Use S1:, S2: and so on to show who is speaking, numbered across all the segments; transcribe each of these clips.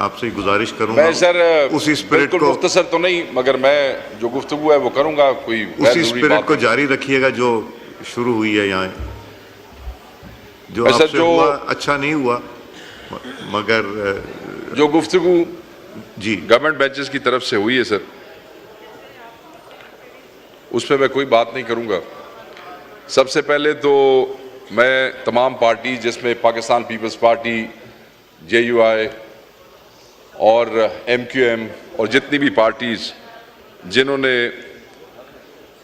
S1: आपसे गुजारिश करूंगा
S2: मैं सर
S1: उसी स्पिरिट को,
S2: मुख्तसर तो नहीं मगर मैं जो गुफ्तगू है वो करूंगा, कोई
S1: उसी स्पिरिट को जारी रखिएगा जो शुरू हुई है यहाँ। जो आपसे हुआ अच्छा नहीं हुआ, मगर
S2: जो गुफ्तगू
S1: जी
S2: गवर्नमेंट बेंचेस की तरफ से हुई है सर, उस पर मैं कोई बात नहीं करूंगा। सबसे पहले तो मैं तमाम पार्टी जिसमें पाकिस्तान पीपल्स पार्टी, JUI और MQM और जितनी भी पार्टीज जिन्होंने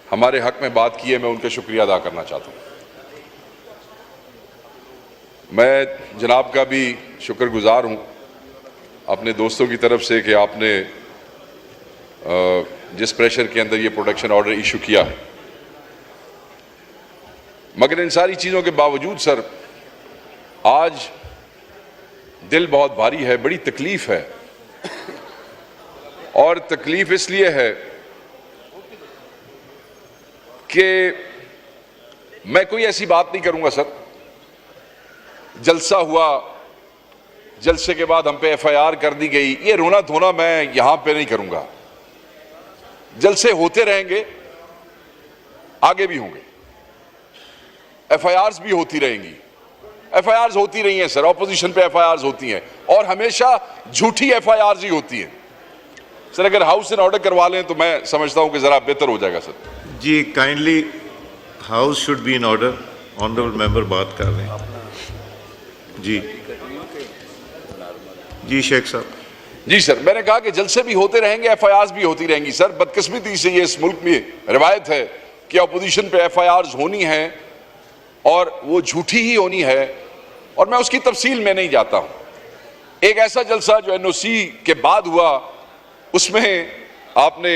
S2: हमारे हक में बात की है, मैं उनका शुक्रिया अदा करना चाहता हूँ। मैं जनाब का भी शुक्रगुजार हूँ अपने दोस्तों की तरफ से कि आपने जिस प्रेशर के अंदर ये प्रोटेक्शन ऑर्डर इशू किया है, मगर इन सारी चीज़ों के बावजूद सर आज दिल बहुत भारी है, बड़ी तकलीफ है। और तकलीफ इसलिए है कि मैं कोई ऐसी बात नहीं करूंगा सर। जलसा हुआ, जलसे के बाद हम पे FIR कर दी गई, ये रोना धोना मैं यहां पे नहीं करूंगा। जलसे होते रहेंगे, आगे भी होंगे, FIRs भी होती रहेंगी। FIRs होती रही हैं सर, ऑपोजिशन पे FIRs होती हैं और हमेशा झूठी FIRs ही होती हैं सर। अगर हाउस इन ऑर्डर करवा लें तो मैं समझता हूं कि जरा बेहतर हो जाएगा सर।
S1: जी kindly house should be in order. Honourable member बात कर रहे हैं। जी जी शेख साहब।
S2: जी सर, मैंने कहा कि जलसे भी होते रहेंगे, FIRs भी होती रहेंगी सर। बदकिस्मती से ये इस मुल्क में रिवायत है कि अपोजिशन पे FIRs होनी है और वो झूठी ही होनी है, और मैं उसकी तफसील में नहीं जाता हूं। एक ऐसा जलसा जो NOC के बाद हुआ, उसमें आपने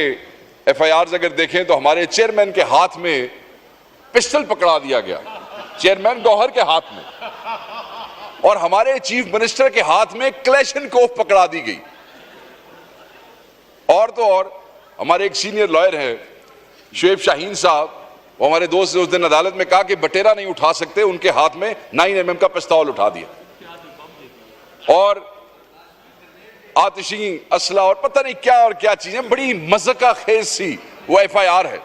S2: FIRs अगर देखें तो हमारे चेयरमैन के हाथ में पिस्टल पकड़ा दिया गया, चेयरमैन गौहर के हाथ में, और हमारे चीफ मिनिस्टर के हाथ में क्लैशनकोफ पकड़ा दी गई। और तो और हमारे एक सीनियर लॉयर है शुएब शाहीन साहब, वो हमारे दोस्त ने उस दिन अदालत में कहा कि बटेरा नहीं उठा सकते, उनके हाथ में 9mm का पिस्तौल उठा दिया, और आतिशी असला और पता नहीं क्या और क्या चीजें, बड़ी मज़का खेज सी वो FIR है।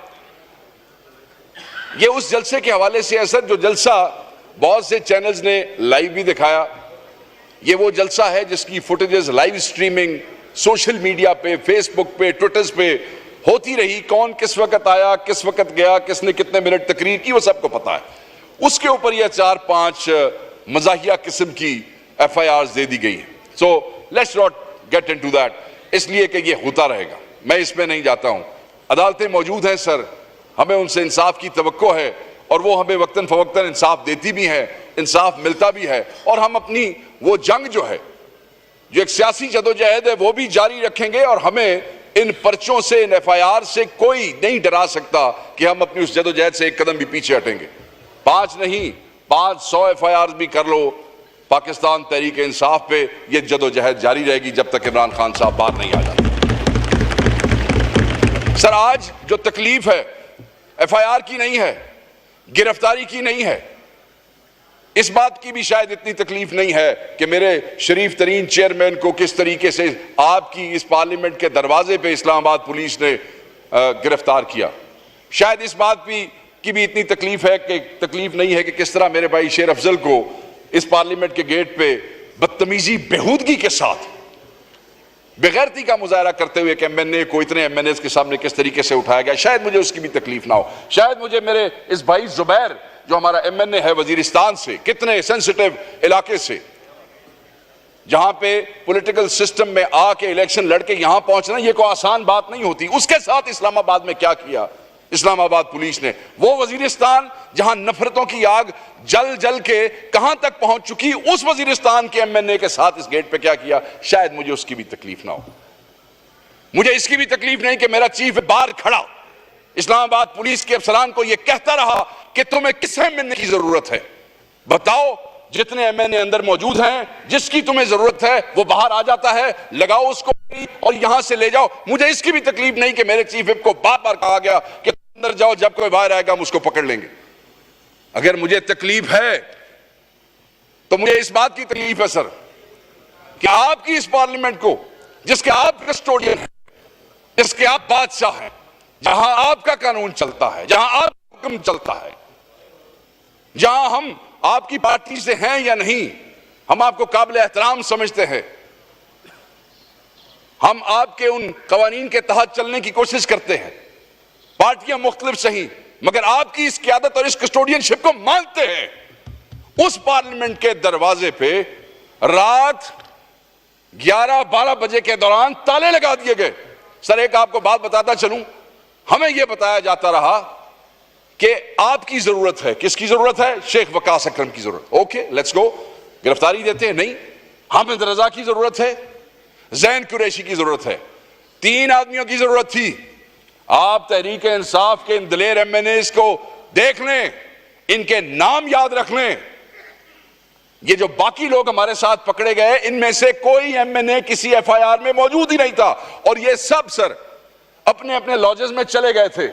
S2: ये उस जलसे के हवाले से है सर, जो जलसा बहुत से चैनल्स ने लाइव भी दिखाया। ये वो जलसा है जिसकी footages live streaming social media पे, फेसबुक पे, ट्विटर्स पे होती रही। कौन किस वक्त आया, किस वक्त गया, किसने कितने मिनट तकरीर की, वो सबको पता है। उसके ऊपर ये 4-5 मजाहिया किस्म की FIRs दे दी गई है। So let's not get into that, इसलिए कि ये होता रहेगा, मैं इसमें नहीं जाता हूं। अदालतें मौजूद हैं सर, हमें उनसे इंसाफ की तवक्को है और वो हमें वक्तन फवक्तन इंसाफ देती भी है, इंसाफ मिलता भी है, और हम अपनी वो जंग जो है, जो एक सियासी जदोजहद है, वो भी जारी रखेंगे। और हमें इन पर्चों से, इन FIR से कोई नहीं डरा सकता कि हम अपनी उस जदोजहद से एक कदम भी पीछे हटेंगे। 5 नहीं 500 FIRs भी कर लो पाकिस्तान तहरीक इंसाफ पे, ये जदोजहद जारी रहेगी जब तक इमरान खान साहब बाहर नहीं आ जाते। सर आज जो तकलीफ है FIR की नहीं है, गिरफ्तारी की नहीं है, इस बात की भी शायद इतनी तकलीफ नहीं है कि मेरे शरीफ तरीन चेयरमैन को किस तरीके से आपकी इस पार्लियामेंट के दरवाजे पे इस्लामाबाद पुलिस ने गिरफ्तार किया। शायद इस बात की भी इतनी तकलीफ नहीं है कि किस तरह मेरे भाई शेर अफजल को इस पार्लियामेंट के गेट पे बदतमीजी, बेहूदगी के साथ, बेगैरती का मुजाहरा करते हुए कि MNA को, इतने MNAs के सामने किस तरीके से उठाया गया, शायद मुझे उसकी भी तकलीफ ना हो। शायद मुझे मेरे इस भाई जुबैर जो हमारा MNA है वजीरिस्तान से, कितने सेंसिटिव इलाके से, जहां पे पॉलिटिकल सिस्टम में आके इलेक्शन लड़के यहां पहुंचना ये कोई आसान बात नहीं होती। उसके साथ इस्लामाबाद में क्या किया इस्लामाबाद पुलिस ने, वो वजीरिस्तान जहां नफरतों की आग जल जल के कहां तक पहुंच चुकी, उस वजीरिस्तान के MNA के साथ इस गेट पे क्या किया, शायद मुझे उसकी भी तकलीफ ना हो। मुझे इसकी भी तकलीफ नहीं कि मेरा चीफ बाहर खड़ा इस्लामाबाद पुलिस के अफसरान को यह कहता रहा कि तुम्हें किस MNA की जरूरत है, बताओ। जितने MNA अंदर मौजूद हैं, जिसकी तुम्हें जरूरत है वो बाहर आ जाता है, लगाओ उसको और यहां से ले जाओ। मुझे इसकी भी तकलीफ नहीं कि मेरे चीफ विप को बार बार कहा गया कि अंदर जाओ, जब कोई बाहर आएगा हम उसको पकड़ लेंगे। अगर मुझे तकलीफ है तो मुझे इस बात की तकलीफ है सर कि आपकी इस पार्लियामेंट को, जिसके आप कस्टोडियन हैं, जिसके आप बादशाह हैं, जहां आपका कानून चलता है, जहां आपका हुक्म चलता है, जहां हम आपकी पार्टी से हैं या नहीं, हम आपको काबिल एहतराम समझते हैं, हम आपके उन कवानीन के तहत चलने की कोशिश करते हैं, पार्टियां मुख्तलिफ सही, मगर आपकी इस क़यादत और इस कस्टोडियनशिप को मानते हैं। उस पार्लियामेंट के दरवाजे पे रात 11-12 बजे के दौरान ताले लगा दिए गए। सर, एक आपको बात बताता चलूं, हमें यह बताया जाता रहा कि आपकी जरूरत है। किसकी जरूरत है? शेख वकास अकरम की जरूरत। ओके, लेट्स गो, गिरफ्तारी देते हैं। नहीं, हामिद रजा की जरूरत है, जैन कुरैशी की जरूरत है, 3 आदमियों की जरूरत थी। आप तहरीक इंसाफ के इन दिलेर एमएनएस को देख लें, इनके नाम याद रख लें। ये जो बाकी लोग हमारे साथ पकड़े गए, इनमें से कोई एमएनए किसी एफआईआर में मौजूद ही नहीं था, और ये सब सर अपने अपने लॉजेस में चले गए थे।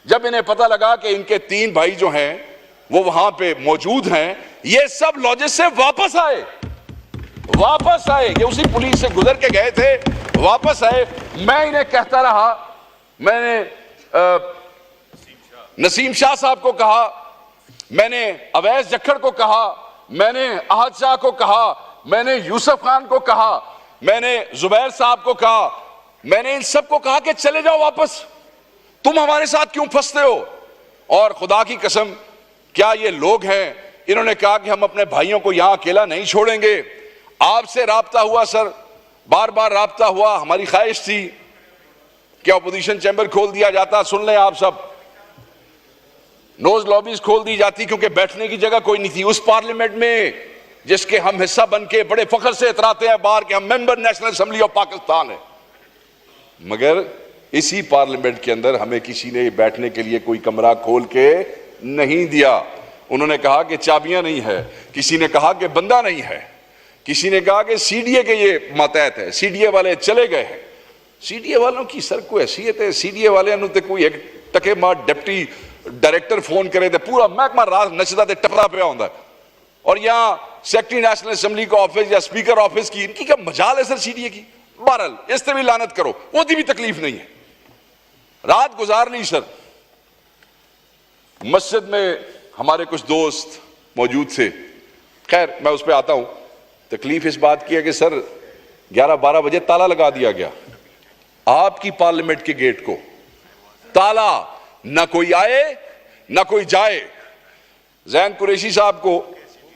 S2: जब इन्हें पता लगा कि इनके 3 भाई जो हैं वो वहां पे मौजूद हैं, ये सब लॉजेस से वापस आए। ये उसी पुलिस से गुजर के गए थे, वापस आए। मैं इन्हें कहता रहा, मैंने नसीम शाह साहब को कहा, मैंने अवैस जक्खड़ को कहा, मैंने अहद शाह को कहा, मैंने यूसुफ खान को कहा, मैंने जुबैर साहब को कहा, मैंने इन सबको कहा कि चले जाओ वापस, तुम हमारे साथ क्यों फंसते हो? और खुदा की कसम, क्या ये लोग हैं? इन्होंने कहा कि हम अपने भाइयों को यहां अकेला नहीं छोड़ेंगे। आपसे राब्ता हुआ सर, बार बार राब्ता हुआ। हमारी ख्वाहिश थी कि अपोजिशन चैम्बर खोल दिया जाता। सुन लें आप सब, नोज लॉबीज खोल दी जाती, क्योंकि बैठने की जगह कोई नहीं थी उस पार्लियामेंट में, जिसके हम हिस्सा बन के बड़े फख्र से इतराते हैं बाहर कि हम member national assembly of Pakistan है। मगर इसी पार्लियामेंट के अंदर हमें किसी ने बैठने के लिए कोई कमरा खोल के नहीं दिया। उन्होंने कहा कि चाबियां नहीं है, किसी ने कहा कि बंदा नहीं है, किसी ने कहा कि सीडीए के ये मातहत है, सीडीए वाले चले गए हैं। सीडीए वालों की सर कोई हैसियत है? सीडीए वाले ने कोई एक टके मार डिप्टी डायरेक्टर फोन करे तो पूरा महकमा रात नचदा ते टपरा पिया होंदा, और यहां सेक्रेटरी नेशनल असेंबली का ऑफिस या स्पीकर ऑफिस की, इनकी क्या मजाल है सर सीडीए की? बहरहाल इससे भी लानत करो, उसकी भी तकलीफ नहीं है। रात गुजार ली सर। मस्जिद में हमारे कुछ दोस्त मौजूद थे, खैर मैं उस पर आता हूं। तकलीफ इस बात की है कि सर 11-12 बजे ताला लगा दिया गया आपकी पार्लियामेंट के गेट को, ताला, ना कोई आए ना कोई जाए। जैन कुरैशी साहब को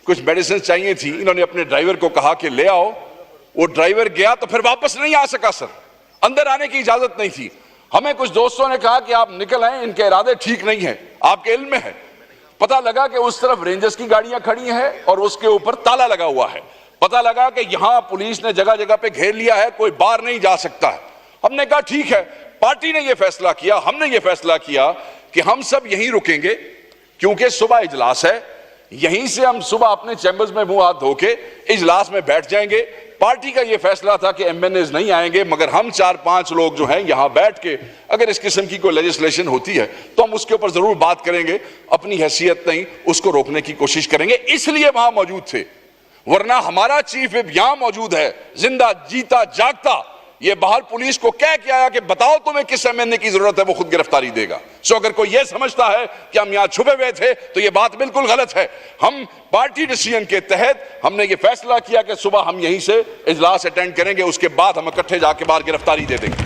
S2: कुछ मेडिसिन चाहिए थी, इन्होंने अपने ड्राइवर को कहा कि ले आओ, वो ड्राइवर गया तो फिर वापस नहीं आ सका सर, अंदर आने की इजाजत नहीं थी। हमें कुछ दोस्तों ने कहा कि आप निकल आए, इनके इरादे ठीक नहीं है, आपके इल्म में है। पता लगा कि उस तरफ रेंजर्स की गाड़ियां खड़ी हैं और उसके ऊपर ताला लगा हुआ है। पता लगा कि यहां पुलिस ने जगह जगह पे घेर लिया है, कोई बाहर नहीं जा सकता है। हमने कहा ठीक है, पार्टी ने यह फैसला किया, हमने ये फैसला किया कि हम सब यहीं रुकेंगे, क्योंकि सुबह इजलास है। यहीं से हम सुबह अपने चैम्बर्स में मुंह हाथ धो के इजलास में बैठ जाएंगे। पार्टी का यह फैसला था कि एमएनएज नहीं आएंगे, मगर हम 4-5 लोग जो हैं यहां बैठ के अगर इस किस्म की कोई लेजिस्लेशन होती है तो हम उसके ऊपर जरूर बात करेंगे, अपनी हैसियत नहीं उसको रोकने की कोशिश करेंगे, इसलिए वहां मौजूद थे। वरना हमारा चीफ विप यहां मौजूद है, जिंदा जीता जागता। ये बाहर पुलिस को कह के आया कि बताओ तुम्हें किस एमएनए की जरूरत है, वो खुद गिरफ्तारी देगा। सो अगर कोई ये समझता है कि हम यहां छुपे हुए थे तो ये बात बिल्कुल गलत है। हम पार्टी डिसीजन के तहत हमने ये फैसला किया कि सुबह हम यहीं से इजलास अटेंड करेंगे, उसके बाद हम इकट्ठे जाके बाहर गिरफ्तारी दे देंगे।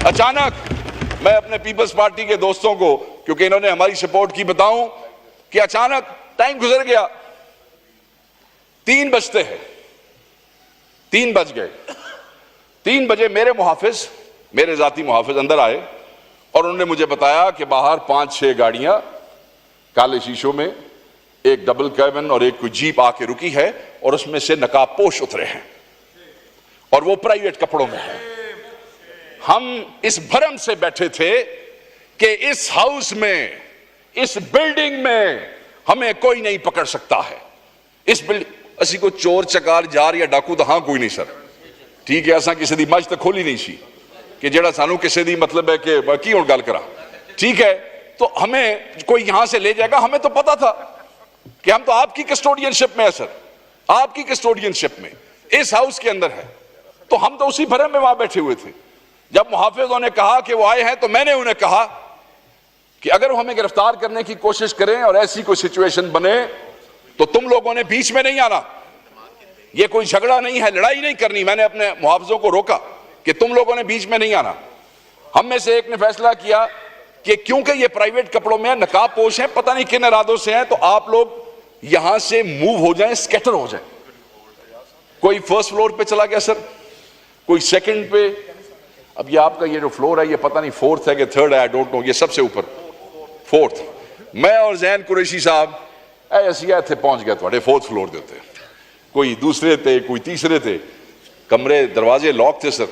S2: अचानक मैं अपने पीपल्स पार्टी के दोस्तों को, क्योंकि इन्होंने हमारी सपोर्ट की, बताऊं कि अचानक टाइम गुजर गया, 3 बजते हैं, 3 बज गए। 3 बजे मेरे मुहाफिज, मेरे जाती मुहाफिज अंदर आए और उन्होंने मुझे बताया कि बाहर 5-6 गाड़ियां काले शीशों में, एक डबल कैबिन और एक कोई जीप आके रुकी है और उसमें से नकाबपोश उतरे हैं और वो प्राइवेट कपड़ों में है। हम इस भरम से बैठे थे कि इस हाउस में, इस बिल्डिंग में हमें कोई नहीं पकड़ सकता है। इस बिल्डिंग असी को चोर चकार जार या डाकू तो हाँ कोई नहीं सर, ठीक है, असा किसी दी मज तो खोली नहीं सी कि जेड़ा सानू किसी दी मतलब है कि की हुण गल करा, ठीक है। तो हमें कोई यहां से ले जाएगा, हमें तो पता था कि हम तो आपकी कस्टोडियनशिप में है सर, आपकी कस्टोडियनशिप में। इस हाउस के अंदर है। तो हम तो उसी भरम में वहां बैठे हुए थे। जब मुहाफिजों ने कहा कि वो आए हैं तो मैंने उन्हें कहा कि अगर वो हमें गिरफ्तार करने की कोशिश करें और ऐसी कोई सिचुएशन बने तो तुम लोगों ने बीच में नहीं आना। ये कोई झगड़ा नहीं है, लड़ाई नहीं करनी। मैंने अपने मुहाफिजों को रोका कि तुम लोगों ने बीच में नहीं आना। हम में से एक ने फैसला किया कि क्योंकि ये प्राइवेट कपड़ों में नकाब पोश हैं, पता नहीं किन इरादों से हैं, तो आप लोग यहां से मूव हो जाएं, स्कैटर हो जाएं। कोई फर्स्ट फ्लोर पे चला गया सर, कोई सेकंड पे। अब ये आपका ये जो फ्लोर है ये पता नहीं फोर्थ है कि थर्ड है, आई डोंट नो, ये सबसे ऊपर फोर्थ। मैं और जैन कुरैशी साहब ऐसे थे पहुंच गया थोड़े फोर्थ फ्लोर दे उत्ते, कोई दूसरे थे कोई तीसरे थे। कमरे दरवाजे लॉक थे सर।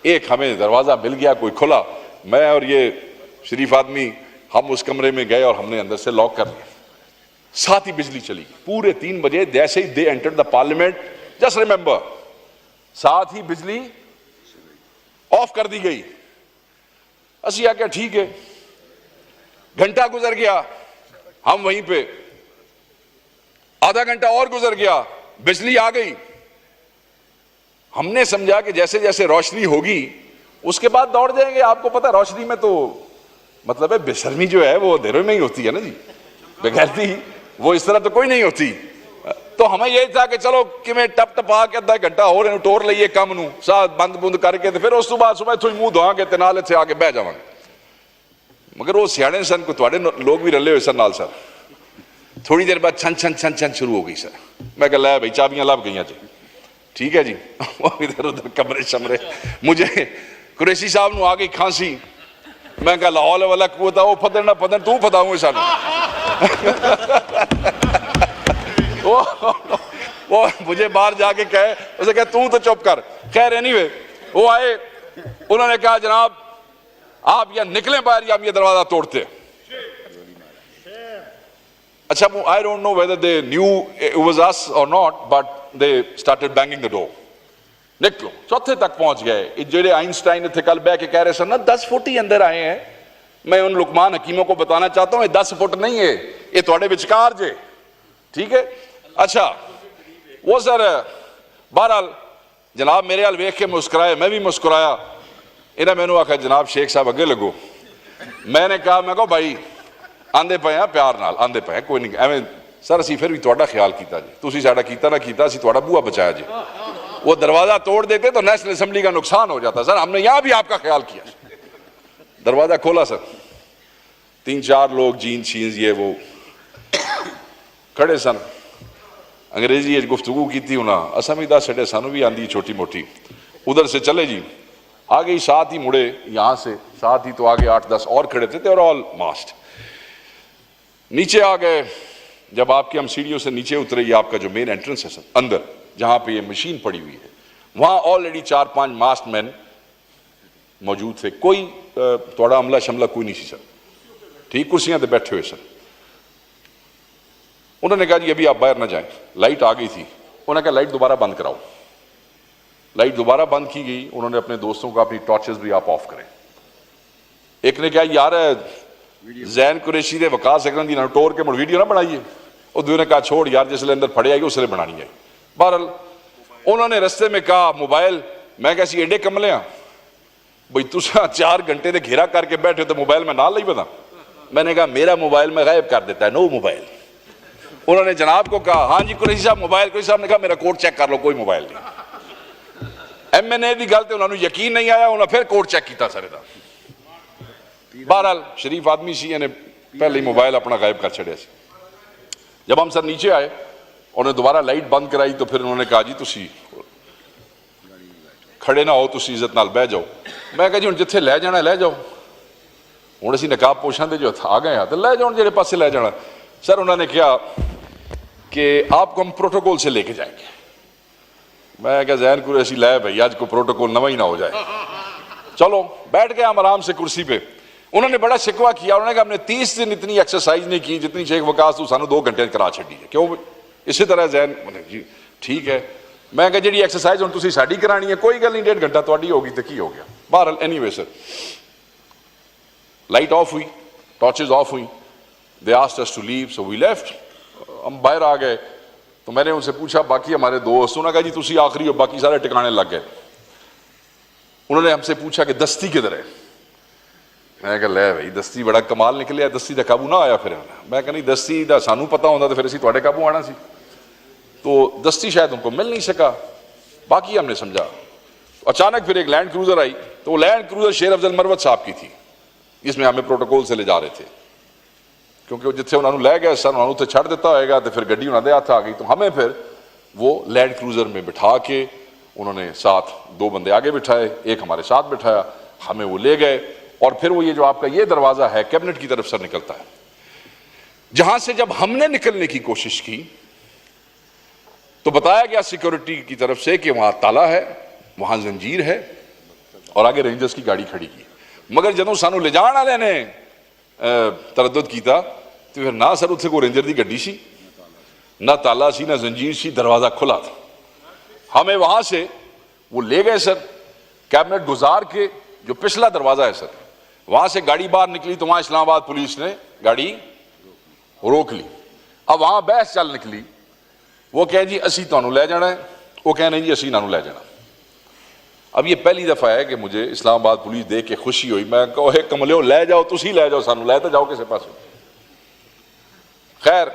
S2: एक हमें दरवाजा मिल गया कोई खुला, मैं और ये शरीफ आदमी हम उस कमरे में गए और हमने अंदर से लॉक कर लिया। साथ ही बिजली चली पूरे 3 बजे। जैसे ही they entered the parliament, just remember, साथ ही बिजली ऑफ कर दी गई। असी आ क्या ठीक है। घंटा गुजर गया, हम वहीं पे, आधा घंटा और गुजर गया, बिजली आ गई। हमने समझा कि जैसे जैसे रोशनी होगी उसके बाद दौड़ जाएंगे। आपको पता रोशनी में तो मतलब है बेशर्मी जो है वो अंधेरे में ही होती है ना जी, बेगैरती वो इस तरह तो कोई नहीं होती। तो हमें यही था कि चलो कि मैं टप टपा के आधा घंटा और टोर लीए कम नू साथ बंद बुंद करके तो फिर उस बाद सुबह थोड़ी मुंह धोआंगे ते नाल इत्थे आके बह जावांगे। मगर वो सियाने सन को तुहाडे लोग भी रले हुए सर नाल सर। थोड़ी देर बाद छन छन छन छन शुरू हो गई सर। मैं कह लै भाई चाबियां लभ गई जी, ठीक है जी। इधर उधर कमरे शमरे, मुझे कुरैशी साहब नू आ गई खांसी। मैं कहा लाहौल वाला कुवत वो फदन ना फदन तू फदाऊं सानू। वो मुझे बाहर जाके कहे, उसे कहे तू तो चुप कर। खैर एनीवे वो आए, उन्होंने कहा जनाब आप या निकले बाहर या हम ये दरवाजा तोड़ते। अच्छा, I don't know whether they knew it was us or not, but they started banging the door. निकलो, चौथे तक पहुंच गए। जेडे आइंस्टाइन इतने कल बह के कह रहे सर ना 10 फुट ही अंदर आए हैं। मैं उन लुकमान हकीमों को बताना चाहता हूं ये 10 फुट नहीं है, ये थोड़े विचकार जे, ठीक है। अच्छा वो सर बहरहाल जनाब मेरे हाल वेख के मुस्कुराए, मैं भी मुस्कुराया। इन्हें मैनू आखिया जनाब शेख साहब अगे लगो। मैंने कहा मैं कहो भाई आंदे पे प्यार नाल आंदे पे, कोई नहीं एवं सर असी फिर भी तुहाडा ख्याल किया जी, तुसी साडा कीता ना कीता असी तुहाडा बूहा बचाया जी। वो दरवाजा तोड़ देते तो नेशनल असेंबली का नुकसान हो जाता। सर हमने यहां भी आपका ख्याल किया। दरवाजा खोला सर, 3-4 लोग जीन शीन्स ये वो खड़े सन। अंग्रेजी गुफ्तगू की थी उन्हें, असा भी दस छड़े, सानू भी आंदी छोटी मोटी। उधर से चले जी, आ गई साथ ही मुड़े यहां से, साथ ही तो आगे 8-10 और खड़े थे और ऑल मास्ट। नीचे आ गए। जब आपके हम सीढ़ियों से नीचे उतरे, ये आपका जो मेन एंट्रेंस है सर अंदर, जहां पे ये मशीन पड़ी हुई है, वहां ऑलरेडी 4-5 मास्क मैन मौजूद थे। कोई थोड़ा अमला शमला कोई नहीं सी सर, ठीक कुर्सियां पे बैठे हुए सर। उन्होंने कहा जी अभी आप बाहर ना जाएं। लाइट आ गई थी, उन्होंने कहा लाइट दोबारा बंद कराओ। लाइट दोबारा बंद की गई। उन्होंने अपने दोस्तों को अपनी टॉर्चेस भी आप ऑफ करें। एक ने कहा यार जैन कुरैशी दे वकास अकरम दी टोर के मुड़ वीडियो ना बनाइए। और दूसरे ने कहा छोड़ यार जिसले अंदर फड़े आएगी उसले बनानी है। बहरहाल उन्होंने रस्ते में कहा मोबाइल, मैं कैसी एडे कमले हाँ भाई तुसा 4 घंटे से घेरा करके बैठे तो मोबाइल में ना ली पता। मैंने कहा मेरा मोबाइल में गायब कर देता है, नो मोबाइल। उन्होंने जनाब को कहा हाँ जी कुरैशी साहब मोबाइल। कुरैशी साहब ने कहा मेरा कोड चेक कर लो, कोई मोबाइल नहीं। MNA की गल तो उन्होंने यकीन नहीं आया, उन्होंने फिर कोड चेक किया सारे का। बहरहाल शरीफ आदमी सी, ने पहले ही मोबाइल अपना गायब कर छड़िया। जब हम सर नीचे आए उन्होंने दोबारा लाइट बंद कराई तो फिर उन्होंने कहा जी तुसी खड़े ना हो, तुसी इज्जत नाल बह जाओ। मैं कहा जी हुण जिथे लै जाना लै जाओ, हुण असीं नकाब पोशां दे जो आ गए हाँ तो लै जाओ जेड़े पासे लै जाना। सर उन्होंने कहा कि आपको हम प्रोटोकॉल से लेके जाएंगे। मैं क्या जैन कुरैशी लै भाई आज को प्रोटोकॉल नवा ही ना हो जाए। चलो बैठ गए हम आराम से कुर्सी पे। उन्होंने बड़ा शिकवा किया, उन्होंने कहा हमने 30 दिन इतनी एक्सरसाइज नहीं की जितनी शेख वकास तू सानू 2 घंटे करा छड़ी है। क्यों इसी तरह जैन जी ठीक है। मैं कहा जी एक्सरसाइज हुण तुसीं साडी करानी है, कोई गल नहीं 1.5 घंटा तुहाडी होगी तो की हो गया। बहरहाल एनीवे सर लाइट ऑफ हुई, टॉर्चेज ऑफ हुई, they asked us to leave, so we left. हम बाहर आ गए तो मैंने उनसे पूछा बाकी हमारे दोस्त, उन्होंने कहा जी तुसी आखिरी हो, बाकी सारे टिकाने लग गए। उन्होंने हमसे पूछा कि दस्ती किधर है। मैं कहा ले भाई दस्ती बड़ा कमाल निकलिया, दस्ती का काबू ना आया। फिर मैं कहा नहीं दस्ती का सानू पता होता तो फिर असी तुहाडे काबू आना सी। तो दस्ती शायद उनको मिल नहीं सका, बाकी हमने समझा। अचानक फिर एक लैंड क्रूजर आई, तो वो लैंड क्रूजर शेर अफजल मरवत साहब की थी, जिसमें हमें प्रोटोकॉल से ले जा रहे थे, क्योंकि जिथे उन्होंने लै गए सर उन्होंने उत्थे छड़ दिता होएगा तो फिर गड्डी उन्होंने हाथ आ गई। तो हमें फिर वो लैंड क्रूजर में बिठा के उन्होंने साथ 2 बंदे आगे बिठाए, एक हमारे साथ बिठाया, हमें वो ले गए। और फिर वो ये जो आपका ये दरवाजा है कैबिनेट की तरफ से निकलता है, जहां से जब हमने निकलने की कोशिश की तो बताया गया सिक्योरिटी की तरफ से कि वहां ताला है, वहां जंजीर है और आगे रेंजर्स की गाड़ी खड़ी की। मगर जदों सानू ले जाने वाले ने तरद्दुद किया तो फिर ना सर उत्थे कोई रेंजर की गड्डी सी, ना ताला सी, ना जंजीर सी, दरवाजा खुला था। हमें वहां से वो ले गए सर, कैबिनेट गुजार के जो पिछला दरवाजा है सर, वहां से गाड़ी बाहर निकली तो वहां इस्लामाबाद पुलिस ने गाड़ी रोक ली। अब वहां बहस चल निकली, वो कहे जी असी तुहानू ले जाना है, वो कहे नहीं जी असी इन्हां नू ले जाना। अब ये पहली दफा है कि मुझे इस्लामाबाद पुलिस देख के खुशी हुई। मैं कहो हे कमलियो ले जाओ, तुसी ले जाओ, सानू ले तो जाओ किसी पास। खैर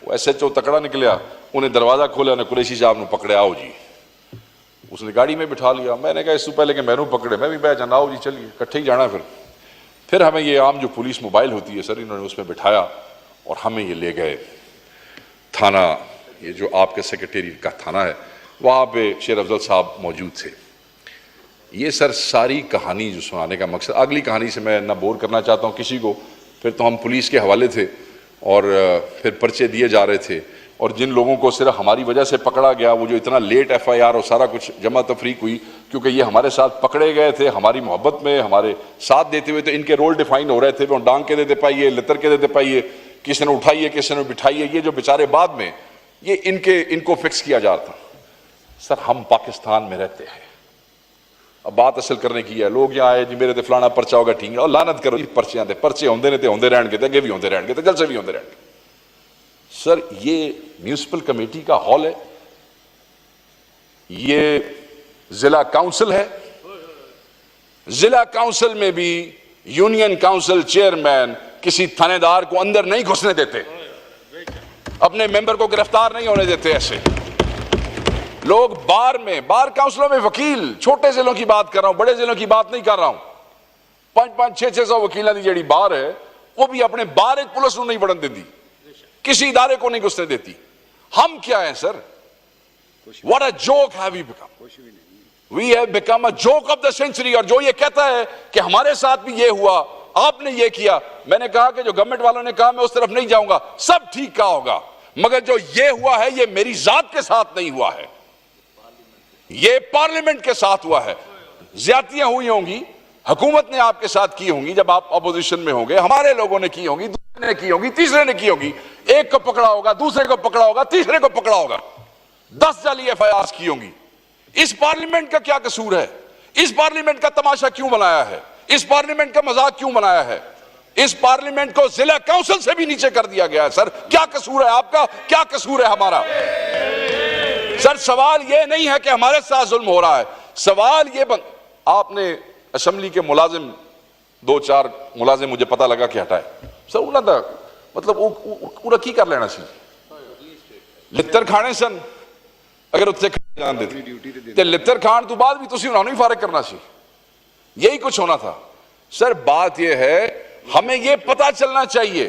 S2: वो SHO तकड़ा निकलिया, उन्हें दरवाजा खोलिया, उन्हें कुरैशी साहब नू पकड़े, आओ जी। उसने गाड़ी में बिठा लिया। मैंने कहा इससे पहले कि मैनू पकड़े मैं भी बह जाना, आओ जी चलिए इकट्ठे ही जाना। फिर हमें ये आम जो पुलिस मोबाइल होती है सर, इन्होंने उसमें बिठाया और हमें ये ले गए थाना, ये जो आपके सेक्रेटेरिएट का थाना है, वहाँ पे शेर अफजल साहब मौजूद थे। ये सर सारी कहानी जो सुनाने का मकसद, अगली कहानी से मैं ना बोर करना चाहता हूँ किसी को। फिर तो हम पुलिस के हवाले थे और फिर पर्चे दिए जा रहे थे, और जिन लोगों को सिर्फ हमारी वजह से पकड़ा गया, वो जो इतना लेट FIR और सारा कुछ जमा तफरीक हुई, क्योंकि ये हमारे साथ पकड़े गए थे हमारी मोहब्बत में, हमारे साथ देते हुए, तो इनके रोल डिफाइन हो रहे थे। वो डांग के देते पाइए, लितर के देते पाइए, किसी ने उठाइए किसी ने बिठाइए, ये जो बेचारे बाद में ये इनको फिक्स किया जा रहा था। सर हम पाकिस्तान में रहते हैं, अब बात असल करने की है। लोग यहाँ आए जी मेरे ते फलाना पर्चा होगा, ठीक है, और लानत करो जी पर्चियां दे, पर्चे होंदे ने ते होंदे रहणगे, ते अगे भी होंदे रहणगे, ते जलसे भी होंदे रहणगे। सर ये म्यूनिसिपल कमेटी का हॉल है, ये जिला काउंसिल है, जिला काउंसिल में भी यूनियन काउंसिल चेयरमैन किसी थानेदार को अंदर नहीं घुसने देते, अपने मेंबर को गिरफ्तार नहीं होने देते। ऐसे लोग बार में, बार काउंसिलों में वकील, छोटे जिलों की बात कर रहा हूं, बड़े जिलों की बात नहीं कर रहा हूं, 500 600 वकीलों की जी बार है, वो भी अपने बार एक पुलिस को नहीं बढ़न देती, किसी इदारे को नहीं घुसने देती। हम क्या हैं sir? What a joke have we become? We have become a joke of the century। और जो ये कहता है कि हमारे साथ भी ये हुआ, आपने ये किया, मैंने कहा कि जो गवर्नमेंट वालों ने कहा मैं उस तरफ नहीं जाऊंगा, सब ठीक कहा होगा, मगर जो ये हुआ है ये मेरी जात के साथ नहीं हुआ है, ये पार्लियामेंट के साथ हुआ है। ज्यादतियां हुई होंगी, हुकूमत ने आपके साथ की होंगी जब आप अपोजिशन में होंगे, हमारे लोगों ने की होंगी, दूसरे ने की होंगी, तीसरे ने की होगी, एक को पकड़ा होगा, दूसरे को पकड़ा होगा, तीसरे को पकड़ा होगा, 10 जाली FIR की होंगी। इस पार्लियामेंट का क्या कसूर है? इस पार्लियामेंट का तमाशा क्यों बनाया है? इस पार्लियामेंट का मजाक क्यों बनाया है? इस पार्लियामेंट को जिला काउंसिल से भी नीचे कर दिया गया है। सर क्या कसूर है आपका, क्या कसूर है हमारा? सर सवाल यह नहीं है कि हमारे साथ जुल्म हो रहा है, सवाल ये आपने असेंबली के मुलाजिम 2-4 मुलाजिम मुझे पता लगा कि हटाए सर, उन्होंने मतलब वो की कर लेना सी, लित्तर खाने सन, अगर उत्थे जान देते ते लित्तर खान तो बाद भी तुसी उन्होंने ही फारिग करना सी, यही कुछ होना था। सर बात यह है हमें यह पता चलना चाहिए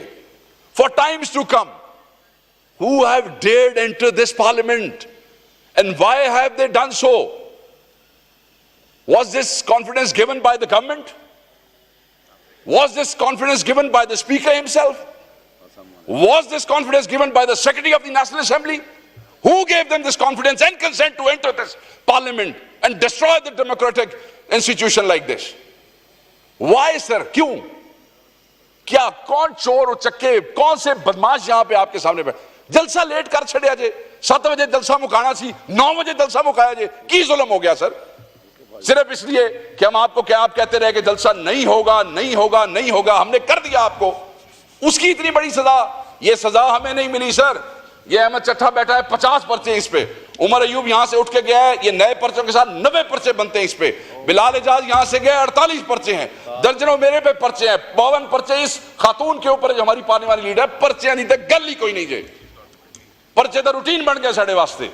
S2: for times to come who have dared enter this parliament and why have they done so? Was this confidence given by the government? Was this confidence given by the speaker himself? Was this confidence given by the secretary of the National Assembly? Who gave them this confidence and consent to enter this parliament and destroy the democratic institution like this? Why sir? क्यों? क्या कौन चोर उचक्के, कौन से बदमाश यहां पे आपके सामने बैठे? जलसा लेट कर छड़िया जे, 7 बजे जलसा मुकाना सी, 9 बजे जलसा मुकाया जे, की जुल्म हो गया सर? सिर्फ इसलिए कि हम आपको क्या आप कहते रहे कि जलसा नहीं होगा, नहीं होगा, नहीं होगा, हमने कर दिया आपको, उसकी इतनी बड़ी सजा। ये सजा हमें नहीं मिली सर, ये अहमद चट्ठा बैठा है, 50 पर्चे इस पे। उमर अयूब यहां से उठ के गया है, ये नए पर्चों के साथ 90 पर्चे बनते हैं इस पे। बिलाल एजाज यहां से गया, 48 पर्चे हैं। दर्जनों मेरे पे पर्चे हैं, 52 पर्चे इस खातून के ऊपर जो हमारी पार्टी वाली लीडर है। पर्चे नहीं थे, गल ही कोई नहीं जे पर्चे तो रूटीन बन गया साढ़े वास्ते।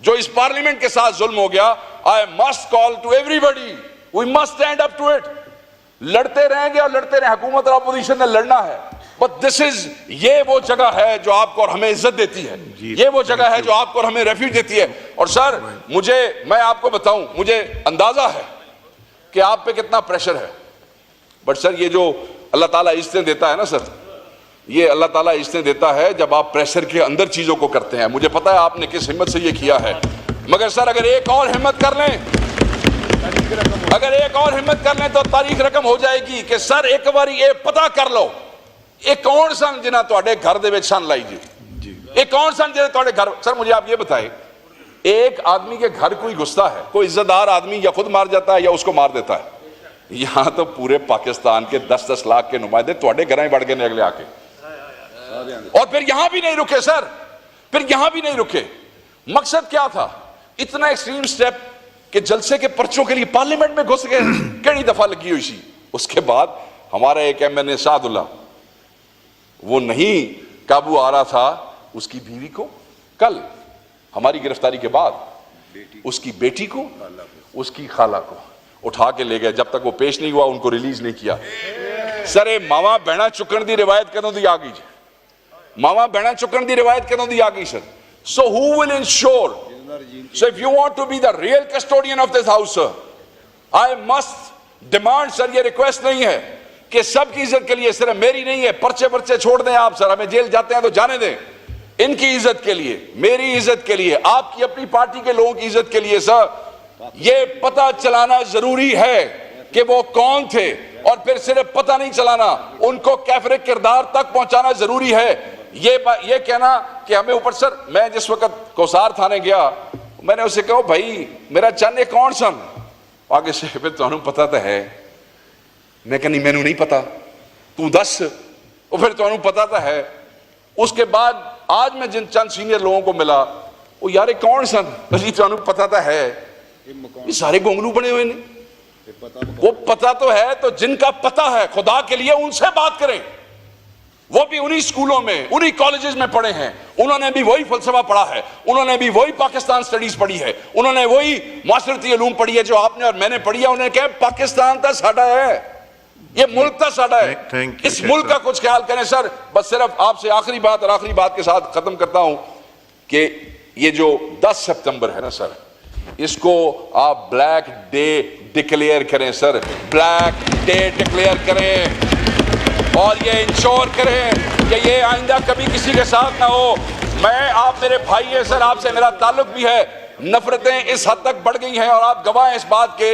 S2: जो इस पार्लियामेंट के साथ जुल्म हो गया, I must call to everybody, we must stand up to it. लड़ते रहेंगे और लड़ते रहे, हुकूमत और अपोजिशन ने लड़ना है। बट दिस इज, ये वो जगह है जो आपको और हमें इज्जत देती है, ये वो जगह है जो आपको और हमें रेफ्यूज देती है। और सर मैं आपको बताऊं, मुझे अंदाजा है कि आप पे कितना प्रेशर है, बट सर ये जो अल्लाह ताला इज्जतें देता है ना सर, ये अल्लाह ताला इज्जतें देता है जब आप प्रेशर के अंदर चीजों को करते हैं। मुझे पता है आपने किस हिम्मत से ये किया है, मगर सर अगर एक और हिम्मत कर लें, अगर एक और हिम्मत कर लें तो तारीख रकम हो जाएगी कि सर एक बार ये पता कर लो एक कौन सन जिन्हें ਤੁਹਾਡੇ घर ਦੇ ਵਿੱਚ सन लाई जी, एक कौन सन जिन्हें ਤੁਹਾਡੇ घर। सर मुझे आप ये बताएं, एक आदमी के घर कोई घुसता है, कोई इज्जतदार आदमी या खुद मार जाता है या उसको मार देता है। यहां तो पूरे पाकिस्तान के 10-10 लाख के नुमाइंदे ਤੁਹਾਡੇ घरों ही बढ़ गए अगले आके, और फिर यहां भी नहीं रुके सर, फिर यहां भी नहीं रुके। मकसद क्या था इतना एक्सट्रीम स्टेप कि जलसे के पर्चों के लिए पार्लियामेंट में घुस गए, कई दफा लगी हुई थी। उसके बाद हमारा एक एमएनए सादुल्ला, वो नहीं काबू आ रहा था, उसकी बीवी को कल हमारी गिरफ्तारी के बाद उसकी बेटी को, उसकी खाला को उठा के ले गए। जब तक वो पेश नहीं हुआ उनको रिलीज नहीं किया। सर ये मावा बहना चुकन की रिवायत कदों दी आ गई, मावा बहना चुकन की रिवायत कदों दी आ गई sir. So who will ensure, so if you want to be the real custodian of this house sir, I must demand sir, ये रिक्वेस्ट नहीं है कि सबकी इज्जत के लिए, सिर्फ मेरी नहीं है, पर्चे पर्चे छोड़ दें आप सर, हमें जेल जाते हैं तो जाने दें, इनकी इज्जत के लिए, मेरी इज्जत के लिए, आपकी अपनी पार्टी के लोगों की इज्जत के लिए सर ये पता चलाना जरूरी है कि वो कौन थे, और फिर सिर्फ पता नहीं चलाना, उनको कैफरे किरदार तक पहुंचाना जरूरी है। ये कहना कि हमें ऊपर, सर मैं जिस वक्त कोसार थाने गया मैंने उसे कहा भाई मेरा चंद कौन सन, आगे से फिर तुहानू पता तो है, मैं कहनी मैनू नहीं पता, तू दस, और फिर तुहानू पता तो है। उसके बाद आज मैं जिन चंद सीनियर लोगों को मिला, वो यार कौन सन, जी तुहानू पता तो है, ये सारे गोंगलू बने हुए ने, वो पता तो है, तो जिनका पता है खुदा के लिए उनसे बात करें। वो भी उन्हीं स्कूलों में, उन्हीं कॉलेजेस में पढ़े हैं, उन्होंने भी वही फलसफा पढ़ा है, उन्होंने भी वही पाकिस्तान स्टडीज पढ़ी है, उन्होंने वही माशरती उलूम पढ़ी है जो आपने और मैंने पढ़ी है। उन्होंने कहा पाकिस्तान तो साडा है, ये मुल्क तो साडा है, इस मुल्क का कुछ ख्याल करें सर। बस सिर्फ आपसे आखिरी बात, और आखिरी बात के साथ खत्म करता हूं कि ये जो 10 सितंबर है ना सर, इसको आप ब्लैक डे डिक्लेयर करें सर, ब्लैक डे डिक्लेयर करें, और ये इंश्योर करें कि ये आइंदा कभी किसी के साथ ना हो। मैं, आप मेरे भाई हैं सर, आपसे मेरा ताल्लुक भी है, नफरतें इस हद तक बढ़ गई हैं और आप गवाह हैं इस बात के।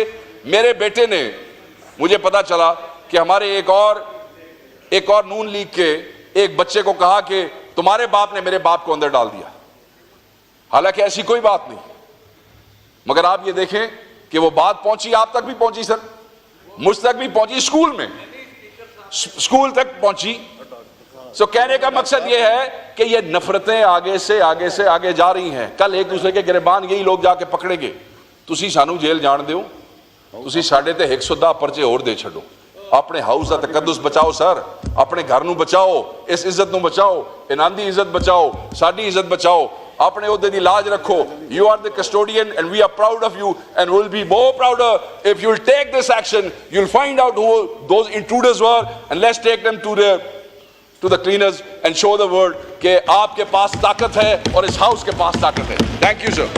S2: मेरे बेटे ने, मुझे पता चला कि हमारे एक और नून लीग के एक बच्चे को कहा कि तुम्हारे बाप ने मेरे बाप को अंदर डाल दिया, हालांकि ऐसी कोई बात नहीं, मगर आप ये देखें कि वो बात पहुंची, आप तक भी पहुंची सर, मुझ तक भी पहुंची, स्कूल तक पहुंची। सो कहने का मकसद यह है कि ये नफरतें आगे से आगे जा रही हैं। कल एक दूसरे के गिरबान यही लोग जाके पकड़ेंगे, तुसी सानू जेल जान दिओ, तुसी साडे ते 110 पर्चे होर दे छड्डो, अपने हाउस का तकद्दुस बचाओ सर, अपने घर नू बचाओ, इस इज्जत नू बचाओ, इन्हां दी इज्जत बचाओ, साडी इज्जत बचाओ, अपने ओहदे दी लाज रखो। You are the custodian and we are proud of you and we'll be more prouder if you'll take this action. You'll find out who those intruders were and let's take them to the cleaners and show the world कि आपके पास ताकत है और इस house के पास ताकत है। Thank you sir.